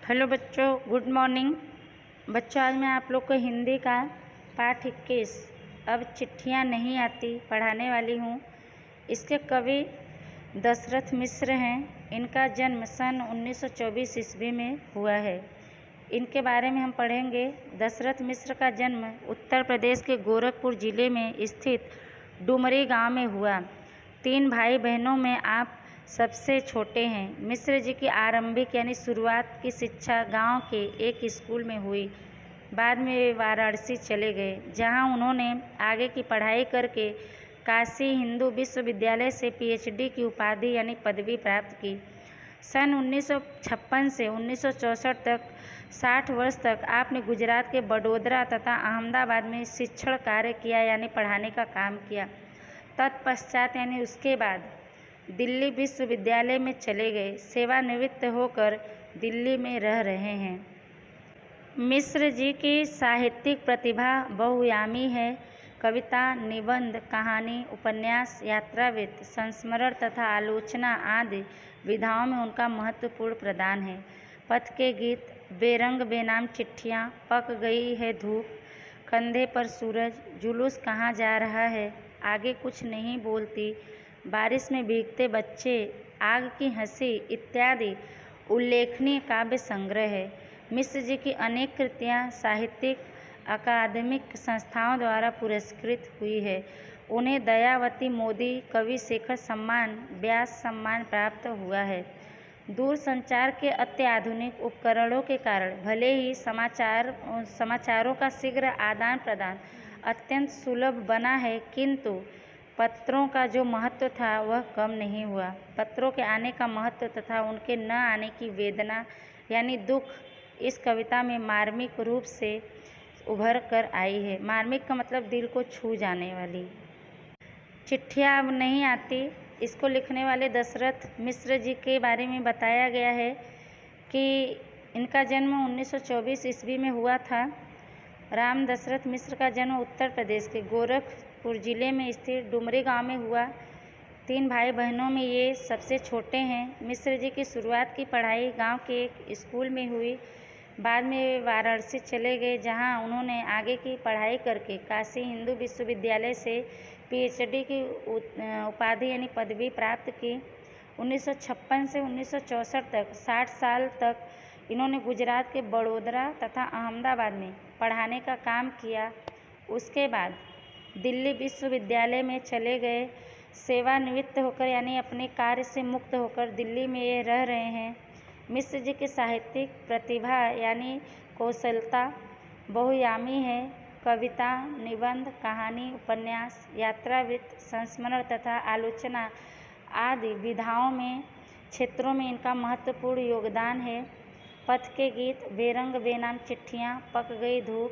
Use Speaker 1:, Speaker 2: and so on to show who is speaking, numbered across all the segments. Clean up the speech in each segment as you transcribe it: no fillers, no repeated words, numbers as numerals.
Speaker 1: Hello बच्चों, good morning. बच्चों, आज मैं आप लोग को हिंदी का पाठ 21 अब चिट्ठियाँ नहीं आती पढ़ाने वाली हूँ। इसके कवि दशरथ मिश्र हैं। इनका जन्म सन 1924 ईस्वी में हुआ है। इनके बारे में हम पढ़ेंगे। दशरथ मिश्र का जन्म उत्तर प्रदेश के गोरखपुर जिले में स्थित डुमरी गांव में हुआ। 3 भाई बहनों में आप सबसे छोटे हैं। मिश्र जी की आरंभिक यानी शुरुआत की शिक्षा गांव के एक स्कूल में हुई। बाद में वे वाराणसी चले गए, जहां उन्होंने आगे की पढ़ाई करके काशी हिंदू विश्वविद्यालय से पीएचडी की उपाधि यानी पदवी प्राप्त की। सन 1956 से 1964 तक 60 वर्ष तक आपने गुजरात के बड़ोदरा तथा अहमदाबाद में शिक्षण कार्य किया यानी पढ़ाने का काम किया। तत्पश्चात यानी उसके बाद दिल्ली विश्वविद्यालय में चले गए। सेवानिवृत्त होकर दिल्ली में रह रहे हैं। मिश्र जी की साहित्यिक प्रतिभा बहुआयामी है। कविता, निबंध, कहानी, उपन्यास, यात्रावृत्त, संस्मरण तथा आलोचना आदि विधाओं में उनका महत्वपूर्ण प्रदान है। पथ के गीत, बेरंग बेनाम चिट्ठियाँ, पक गई है धूप, कंधे पर सूरज, जुलूस कहाँ जा रहा है, आगे कुछ नहीं बोलती, बारिश में भीगते बच्चे, आग की हंसी इत्यादि उल्लेखनीय काव्य संग्रह है। मिश्र जी की अनेक कृतियाँ साहित्यिक अकादमिक संस्थाओं द्वारा पुरस्कृत हुई है। उन्हें दयावती मोदी कवि शेखर सम्मान, व्यास सम्मान प्राप्त हुआ है। दूरसंचार के अत्याधुनिक उपकरणों के कारण भले ही समाचारों का शीघ्र आदान प्रदान अत्यंत सुलभ बना है, किंतु पत्रों का जो महत्व था वह कम नहीं हुआ। पत्रों के आने का महत्व तथा उनके न आने की वेदना यानी दुख इस कविता में मार्मिक रूप से उभर कर आई है। मार्मिक का मतलब दिल को छू जाने वाली। चिट्ठियाँ अब नहीं आती, इसको लिखने वाले दशरथ मिश्र जी के बारे में बताया गया है कि इनका जन्म 1924 ईस्वी में हुआ था। राम दशरथ मिश्र का जन्म उत्तर प्रदेश के गोरखपुर जिले में स्थित डुमरी गांव में हुआ। 3 भाई बहनों में ये सबसे छोटे हैं। मिश्र जी की शुरुआत की पढ़ाई गांव के एक स्कूल में हुई। बाद में वे वाराणसी चले गए, जहां उन्होंने आगे की पढ़ाई करके काशी हिंदू विश्वविद्यालय से पीएचडी की उपाधि यानी पदवी प्राप्त की। 1956 से 1964 तक 60 साल तक इन्होंने गुजरात के बड़ोदरा तथा अहमदाबाद में पढ़ाने का काम किया। उसके बाद दिल्ली विश्वविद्यालय में चले गए। सेवानिवृत्त होकर यानी अपने कार्य से मुक्त होकर दिल्ली में ये रह रहे हैं। मिश्र जी की साहित्यिक प्रतिभा यानी कौशलता बहुआयामी है। कविता, निबंध, कहानी, उपन्यास, यात्रावृत्त, संस्मरण तथा आलोचना आदि विधाओं में क्षेत्रों में इनका महत्वपूर्ण योगदान है। पथ के गीत, बेरंग बेनाम चिट्ठियाँ, पक गई धूप,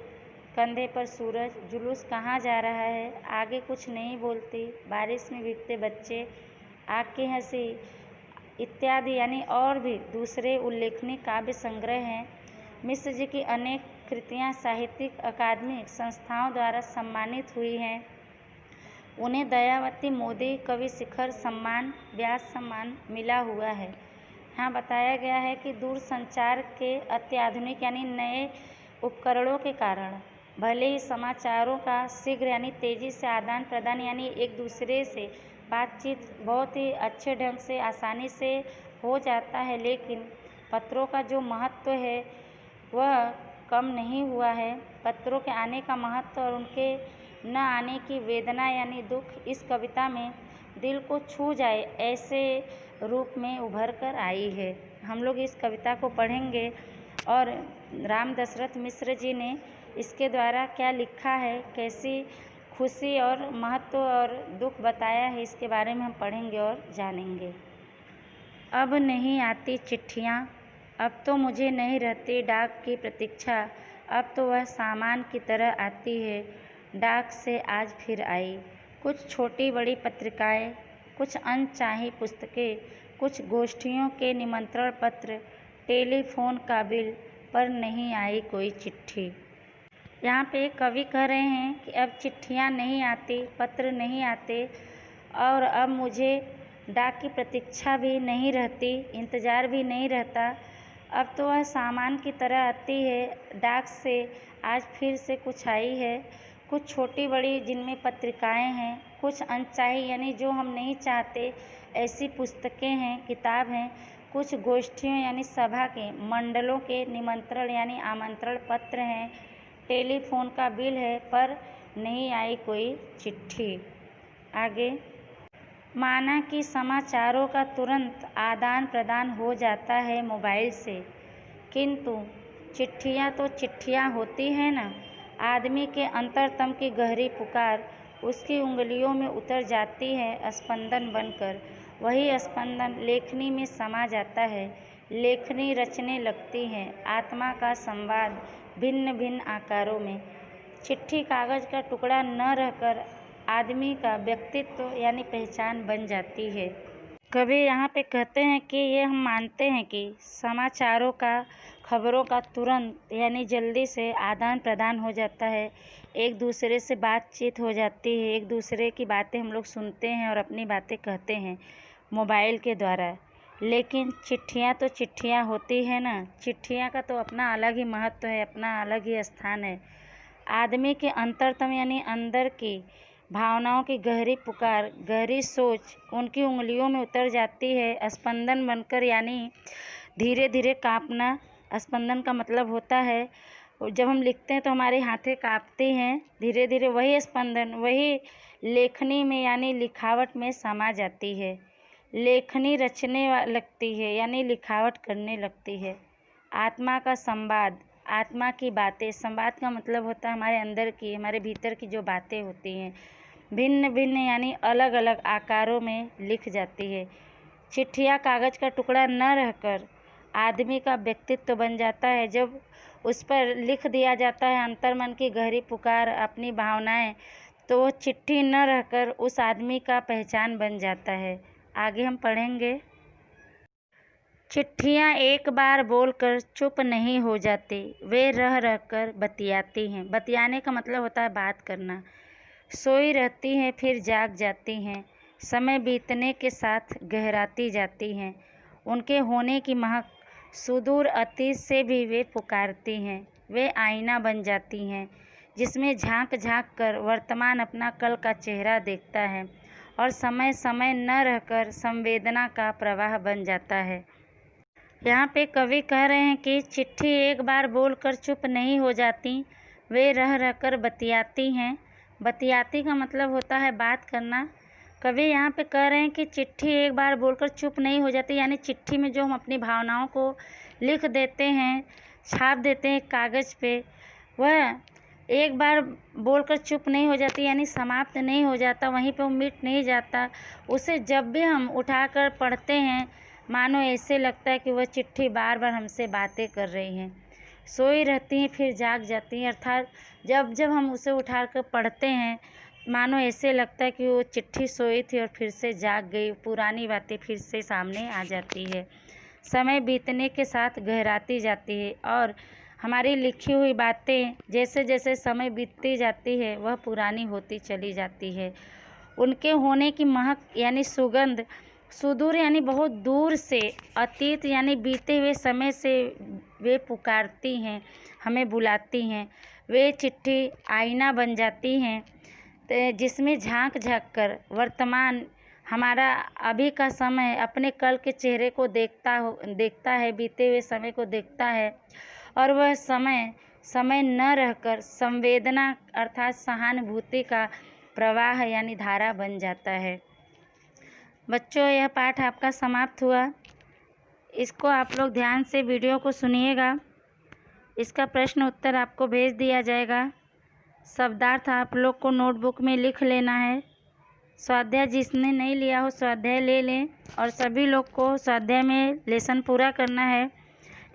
Speaker 1: कंधे पर सूरज, जुलूस कहाँ जा रहा है, आगे कुछ नहीं बोलती, बारिश में भीगते बच्चे, आग की हंसी इत्यादि यानी और भी दूसरे उल्लेखनीय काव्य संग्रह हैं। मिश्र जी की अनेक कृतियाँ साहित्यिक अकादमिक संस्थाओं द्वारा सम्मानित हुई हैं। उन्हें दयावती मोदी कवि शेखर सम्मान, व्यास सम्मान मिला हुआ है। यहाँ बताया गया है कि दूरसंचार के अत्याधुनिक यानी नए उपकरणों के कारण भले ही समाचारों का शीघ्र यानी तेज़ी से आदान प्रदान यानी एक दूसरे से बातचीत बहुत ही अच्छे ढंग से आसानी से हो जाता है, लेकिन पत्रों का जो महत्व है वह कम नहीं हुआ है। पत्रों के आने का महत्व और उनके न आने की वेदना यानी दुख इस कविता में दिल को छू जाए ऐसे रूप में उभर कर आई है। हम लोग इस कविता को पढ़ेंगे और राम दशरथ मिश्र जी ने इसके द्वारा क्या लिखा है, कैसी खुशी और महत्व और दुख बताया है, इसके बारे में हम पढ़ेंगे और जानेंगे। अब नहीं आती चिट्ठियाँ, अब तो मुझे नहीं रहती डाक की प्रतीक्षा, अब तो वह सामान की तरह आती है, डाक से आज फिर आई। कुछ छोटी बड़ी पत्रिकाएं, कुछ अनचाही पुस्तकें, कुछ गोष्ठियों के निमंत्रण पत्र, टेलीफोन का बिल, पर नहीं आई कोई चिट्ठी। यहाँ पे कवि कह रहे हैं कि अब चिट्ठियाँ नहीं आती, पत्र नहीं आते और अब मुझे डाक की प्रतीक्षा भी नहीं रहती, इंतज़ार भी नहीं रहता, अब तो वह सामान की तरह आती है। डाक से आज फिर से कुछ आई है, कुछ छोटी बड़ी जिनमें पत्रिकाएं हैं, कुछ अनचाही यानी जो हम नहीं चाहते ऐसी पुस्तकें हैं, किताब हैं, कुछ गोष्ठियों यानी सभा के मंडलों के निमंत्रण यानी आमंत्रण पत्र हैं, टेलीफोन का बिल है, पर नहीं आई कोई चिट्ठी। आगे, माना कि समाचारों का तुरंत आदान प्रदान हो जाता है मोबाइल से, किंतु चिट्ठियाँ तो चिट्ठियाँ होती हैं ना। आदमी के अंतरतम की गहरी पुकार उसकी उंगलियों में उतर जाती है स्पंदन बनकर। वही स्पंदन लेखनी में समा जाता है। लेखनी रचने लगती है आत्मा का संवाद भिन्न भिन्न आकारों में। चिट्ठी कागज़ का टुकड़ा न रहकर आदमी का व्यक्तित्व यानी पहचान बन जाती है। कभी यहाँ पे कहते हैं कि ये हम मानते हैं कि समाचारों का, खबरों का तुरंत यानी जल्दी से आदान प्रदान हो जाता है, एक दूसरे से बातचीत हो जाती है, एक दूसरे की बातें हम लोग सुनते हैं और अपनी बातें कहते हैं मोबाइल के द्वारा। लेकिन चिट्ठियाँ तो चिट्ठियाँ होती है ना। चिट्ठियाँ का तो अपना अलग ही महत्व है, अपना अलग ही स्थान है। आदमी के अंतरतम यानी अंदर की भावनाओं की गहरी पुकार, गहरी सोच उनकी उंगलियों में उतर जाती है स्पंदन बनकर, यानी धीरे धीरे कांपना। स्पंदन का मतलब होता है जब हम लिखते हैं तो हमारे हाथें कांपती हैं धीरे धीरे। वही स्पंदन वही लेखनी में यानी लिखावट में समा जाती है। लेखनी रचने लगती है यानी लिखावट करने लगती है। आत्मा का संवाद, आत्मा की बातें। संवाद का मतलब होता है हमारे अंदर की, हमारे भीतर की जो बातें होती हैं, भिन्न भिन्न यानी अलग अलग आकारों में लिख जाती है। चिट्ठियाँ कागज़ का टुकड़ा न रहकर आदमी का व्यक्तित्व बन जाता है। जब उस पर लिख दिया जाता है अंतर्मन की गहरी पुकार, अपनी भावनाएं, तो वो चिट्ठी न रहकर उस आदमी का पहचान बन जाता है। आगे हम पढ़ेंगे। चिट्ठियाँ एक बार बोलकर चुप नहीं हो जाती, वे रह रहकर बतियाती हैं। बतियाने का मतलब होता है बात करना। सोई रहती हैं फिर जाग जाती हैं, समय बीतने के साथ गहराती जाती हैं। उनके होने की महक सुदूर अतीत से भी वे पुकारती हैं। वे आईना बन जाती हैं जिसमें झांक झांक कर वर्तमान अपना कल का चेहरा देखता है, और समय समय न रहकर संवेदना का प्रवाह बन जाता है। यहाँ पे कवि कह रहे हैं कि चिट्ठी एक बार बोलकर चुप नहीं हो जाती, वे रह रहकर बतियाती हैं। बतियाती का मतलब होता है बात करना। कवि यहाँ पे कह रहे हैं कि चिट्ठी एक बार बोलकर चुप नहीं हो जाती, यानी चिट्ठी में जो हम अपनी भावनाओं को लिख देते हैं, छाप देते हैं कागज़ पे, वह एक बार बोलकर चुप नहीं हो जाती, यानी समाप्त नहीं हो जाता, वहीं पे वो मिट नहीं जाता। उसे जब भी हम उठाकर पढ़ते हैं, मानो ऐसे लगता है कि वह चिट्ठी बार बार हमसे बातें कर रही हैं। सोई रहती हैं फिर जाग जाती हैं, अर्थात जब जब हम उसे उठाकर पढ़ते हैं, मानो ऐसे लगता है कि वो चिट्ठी सोई थी और फिर से जाग गई, पुरानी बातें फिर से सामने आ जाती है। समय बीतने के साथ गहराती जाती है और हमारी लिखी हुई बातें जैसे जैसे समय बीतती जाती है वह पुरानी होती चली जाती है। उनके होने की महक यानी सुगंध सुदूर यानी बहुत दूर से, अतीत यानी बीते हुए समय से वे पुकारती हैं, हमें बुलाती हैं। वे चिट्ठी आईना बन जाती हैं जिसमें झांक झांक कर वर्तमान हमारा अभी का समय अपने कल के चेहरे को देखता है, बीते हुए समय को देखता है, और वह समय न रहकर संवेदना अर्थात सहानुभूति का प्रवाह यानी धारा बन जाता है। बच्चों, यह पाठ आपका समाप्त हुआ। इसको आप लोग ध्यान से वीडियो को सुनिएगा। इसका प्रश्न उत्तर आपको भेज दिया जाएगा। शब्दार्थ आप लोग को नोटबुक में लिख लेना है। स्वाध्याय जिसने नहीं लिया हो स्वाध्याय ले लें, और सभी लोग को स्वाध्याय में लेसन पूरा करना है।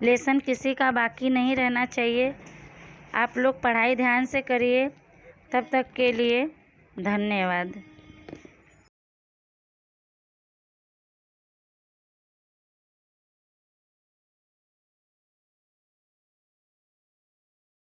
Speaker 1: लेसन किसी का बाकी नहीं रहना चाहिए। आप लोग पढ़ाई ध्यान से करिए। तब तक के लिए धन्यवाद।